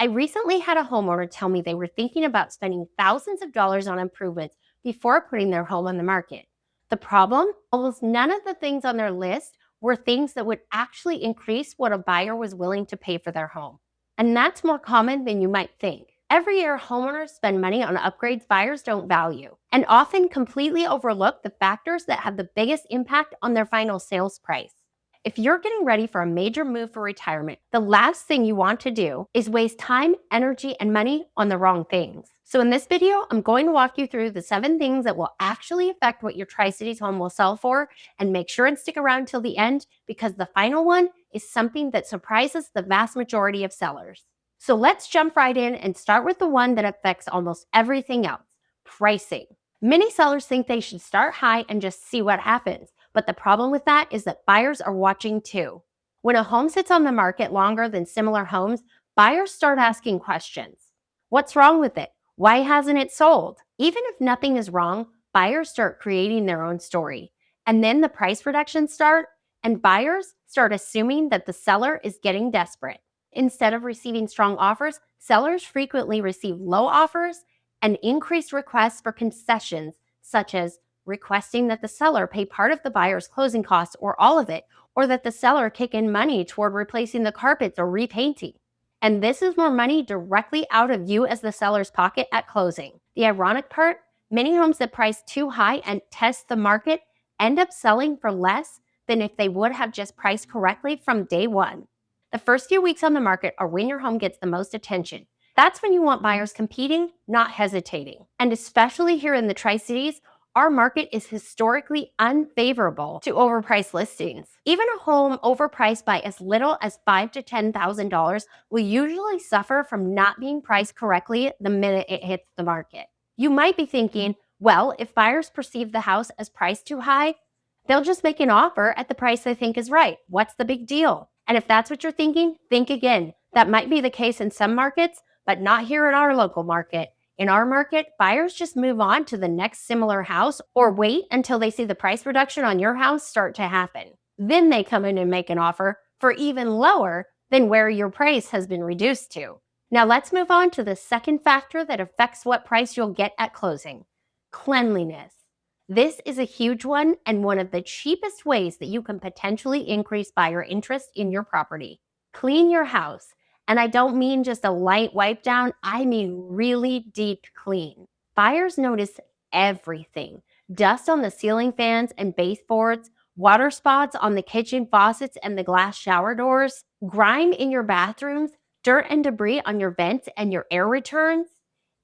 I recently had a homeowner tell me they were thinking about spending thousands of dollars on improvements before putting their home on the market. The problem? Almost none of the things on their list were things that would actually increase what a buyer was willing to pay for their home. And that's more common than you might think. Every year, homeowners spend money on upgrades buyers don't value and often completely overlook the factors that have the biggest impact on their final sales price. If you're getting ready for a major move for retirement, the last thing you want to do is waste time, energy, and money on the wrong things. So in this video, I'm going to walk you through the 7 things that will actually affect what your Tri-Cities home will sell for, and make sure and stick around till the end because the final one is something that surprises the vast majority of sellers. So let's jump right in and start with the one that affects almost everything else: pricing. Many sellers think they should start high and just see what happens. But the problem with that is that buyers are watching too. When a home sits on the market longer than similar homes, buyers start asking questions. What's wrong with it? Why hasn't it sold? Even if nothing is wrong, buyers start creating their own story. And then the price reductions start, and buyers start assuming that the seller is getting desperate. Instead of receiving strong offers, sellers frequently receive low offers and increased requests for concessions, such as requesting that the seller pay part of the buyer's closing costs or all of it, or that the seller kick in money toward replacing the carpets or repainting. And this is more money directly out of you as the seller's pocket at closing. The ironic part, many homes that price too high and test the market end up selling for less than if they would have just priced correctly from day one. The first few weeks on the market are when your home gets the most attention. That's when you want buyers competing, not hesitating. And especially here in the Tri-Cities, our market is historically unfavorable to overpriced listings. Even a home overpriced by as little as $5,000 to $10,000 will usually suffer from not being priced correctly the minute it hits the market. You might be thinking, well, if buyers perceive the house as priced too high, they'll just make an offer at the price they think is right. What's the big deal? And if that's what you're thinking, think again. That might be the case in some markets, but not here in our local market. In our market, buyers just move on to the next similar house or wait until they see the price reduction on your house start to happen. Then they come in and make an offer for even lower than where your price has been reduced to. Now let's move on to the second factor that affects what price you'll get at closing: cleanliness. This is a huge one and one of the cheapest ways that you can potentially increase buyer interest in your property. Clean your house. And I don't mean just a light wipe down, I mean really deep clean. Buyers notice everything: dust on the ceiling fans and baseboards, water spots on the kitchen faucets and the glass shower doors, grime in your bathrooms, dirt and debris on your vents and your air returns,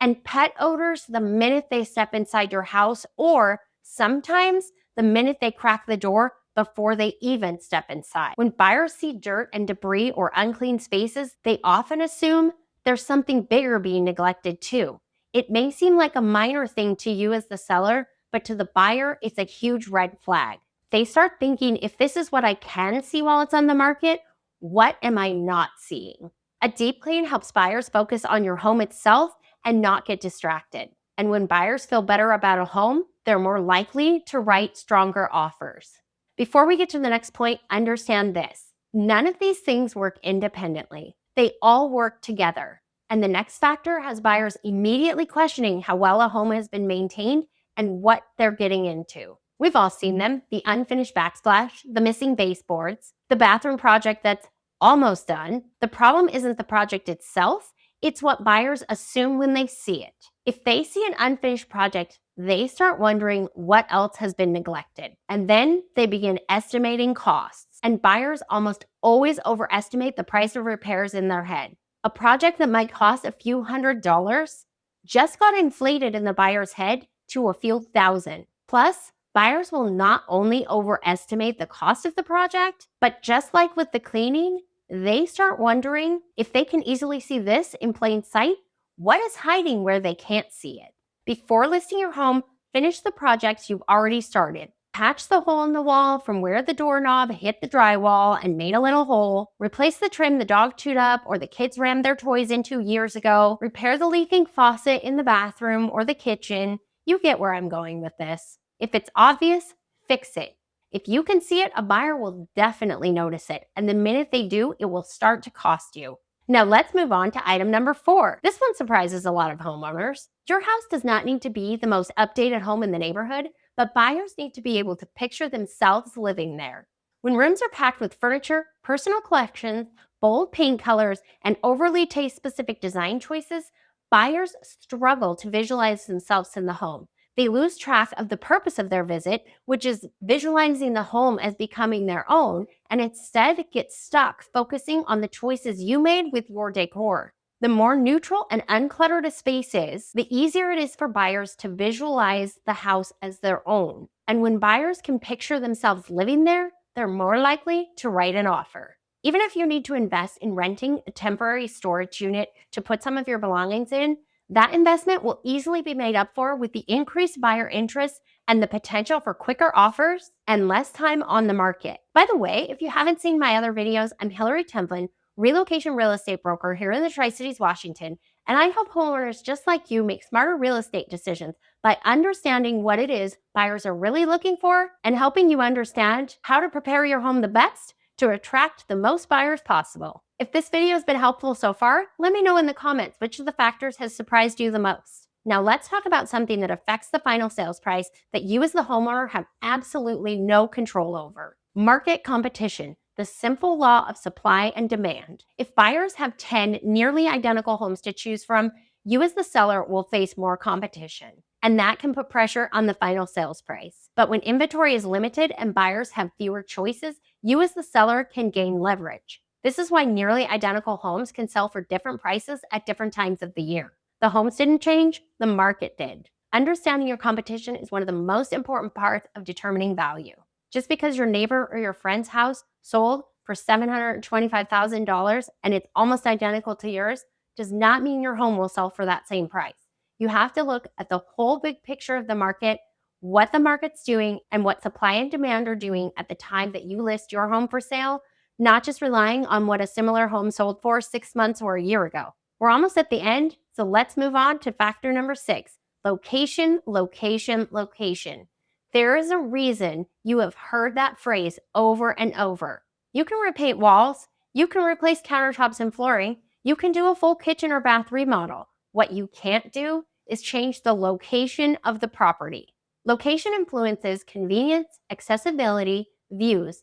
and pet odors the minute they step inside your house, or sometimes the minute they crack the door before they even step inside. When buyers see dirt and debris or unclean spaces, they often assume there's something bigger being neglected too. It may seem like a minor thing to you as the seller, but to the buyer, it's a huge red flag. They start thinking, if this is what I can see while it's on the market, what am I not seeing? A deep clean helps buyers focus on your home itself and not get distracted. And when buyers feel better about a home, they're more likely to write stronger offers. Before we get to the next point, understand this: none of these things work independently. They all work together. And the next factor has buyers immediately questioning how well a home has been maintained and what they're getting into. We've all seen them: the unfinished backsplash, the missing baseboards, the bathroom project that's almost done. The problem isn't the project itself, it's what buyers assume when they see it. If they see an unfinished project, they start wondering what else has been neglected. And then they begin estimating costs. And buyers almost always overestimate the price of repairs in their head. A project that might cost a few $100s just got inflated in the buyer's head to a few thousand. Plus, buyers will not only overestimate the cost of the project, but just like with the cleaning, they start wondering if they can easily see this in plain sight. What is hiding where they can't see it? Before listing your home, finish the projects you've already started. Patch the hole in the wall from where the doorknob hit the drywall and made a little hole. Replace the trim the dog chewed up or the kids rammed their toys into years ago. Repair the leaking faucet in the bathroom or the kitchen. You get where I'm going with this. If it's obvious, fix it. If you can see it, a buyer will definitely notice it. And the minute they do, it will start to cost you. Now let's move on to item number 4. This one surprises a lot of homeowners. Your house does not need to be the most updated home in the neighborhood, but buyers need to be able to picture themselves living there. When rooms are packed with furniture, personal collections, bold paint colors, and overly taste-specific design choices, buyers struggle to visualize themselves in the home. They lose track of the purpose of their visit, which is visualizing the home as becoming their own, and instead get stuck focusing on the choices you made with your decor. The more neutral and uncluttered a space is, the easier it is for buyers to visualize the house as their own. And when buyers can picture themselves living there, they're more likely to write an offer. Even if you need to invest in renting a temporary storage unit to put some of your belongings in, that investment will easily be made up for with the increased buyer interest and the potential for quicker offers and less time on the market. By the way, if you haven't seen my other videos, I'm Hillary Templin, relocation real estate broker here in the Tri-Cities, Washington, and I help homeowners just like you make smarter real estate decisions by understanding what it is buyers are really looking for and helping you understand how to prepare your home the best to attract the most buyers possible. If this video has been helpful so far, let me know in the comments which of the factors has surprised you the most. Now let's talk about something that affects the final sales price that you as the homeowner have absolutely no control over. Market competition, the simple law of supply and demand. If buyers have 10 nearly identical homes to choose from, you as the seller will face more competition, and that can put pressure on the final sales price. But when inventory is limited and buyers have fewer choices, you as the seller can gain leverage. This is why nearly identical homes can sell for different prices at different times of the year. The homes didn't change, the market did. Understanding your competition is one of the most important parts of determining value. Just because your neighbor or your friend's house sold for $725,000 and it's almost identical to yours does not mean your home will sell for that same price. You have to look at the whole big picture of the market, what the market's doing, and what supply and demand are doing at the time that you list your home for sale, not just relying on what a similar home sold for 6 months or a year ago. We're almost at the end, so let's move on to factor number 6, location, location, location. There is a reason you have heard that phrase over and over. You can repaint walls, you can replace countertops and flooring, you can do a full kitchen or bath remodel. What you can't do is change the location of the property. Location influences convenience, accessibility, views,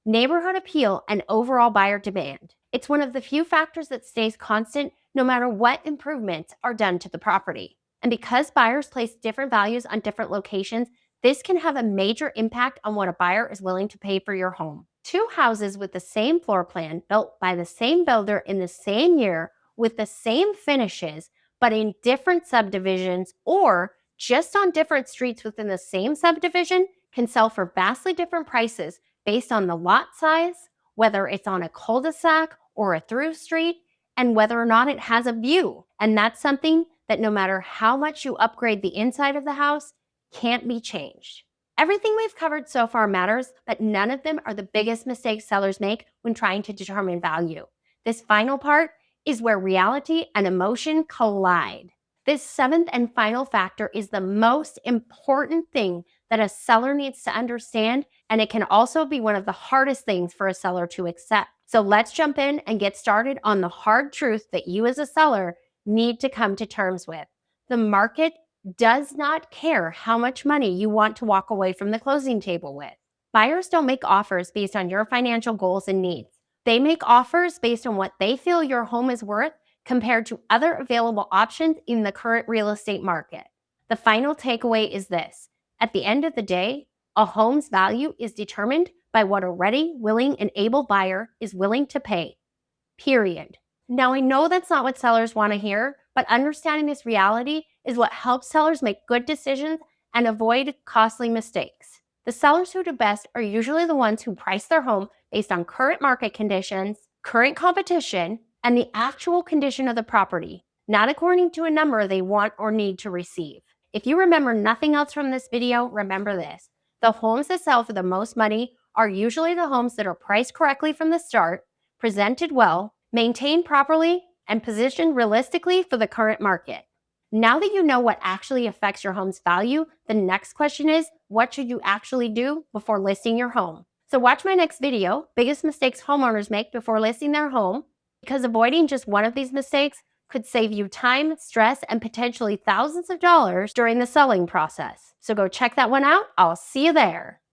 neighborhood appeal, and overall buyer demand. It's one of the few factors that stays constant no matter what improvements are done to the property. And because buyers place different values on different locations, this can have a major impact on what a buyer is willing to pay for your home. Two houses with the same floor plan, built by the same builder in the same year, with the same finishes, but in different subdivisions or just on different streets within the same subdivision, can sell for vastly different prices based on the lot size, whether it's on a cul-de-sac or a through street, and whether or not it has a view. And that's something that no matter how much you upgrade the inside of the house, can't be changed. Everything we've covered so far matters, but none of them are the biggest mistakes sellers make when trying to determine value. This final part is where reality and emotion collide. This 7th and final factor is the most important thing that a seller needs to understand, and it can also be one of the hardest things for a seller to accept. So let's jump in and get started on the hard truth that you as a seller need to come to terms with. The market does not care how much money you want to walk away from the closing table with. Buyers don't make offers based on your financial goals and needs. They make offers based on what they feel your home is worth compared to other available options in the current real estate market. The final takeaway is this: at the end of the day, a home's value is determined by what a ready, willing, and able buyer is willing to pay. Period. Now, I know that's not what sellers want to hear, but understanding this reality is what helps sellers make good decisions and avoid costly mistakes. The sellers who do best are usually the ones who price their home based on current market conditions, current competition, and the actual condition of the property, not according to a number they want or need to receive. If you remember nothing else from this video, remember this: the homes that sell for the most money are usually the homes that are priced correctly from the start, presented well, maintained properly, and positioned realistically for the current market. Now that you know what actually affects your home's value, the next question is, what should you actually do before listing your home? So watch my next video, Biggest Mistakes Homeowners Make Before Listing Their Home. because avoiding just one of these mistakes could save you time, stress, and potentially thousands of dollars during the selling process. So go check that one out. I'll see you there.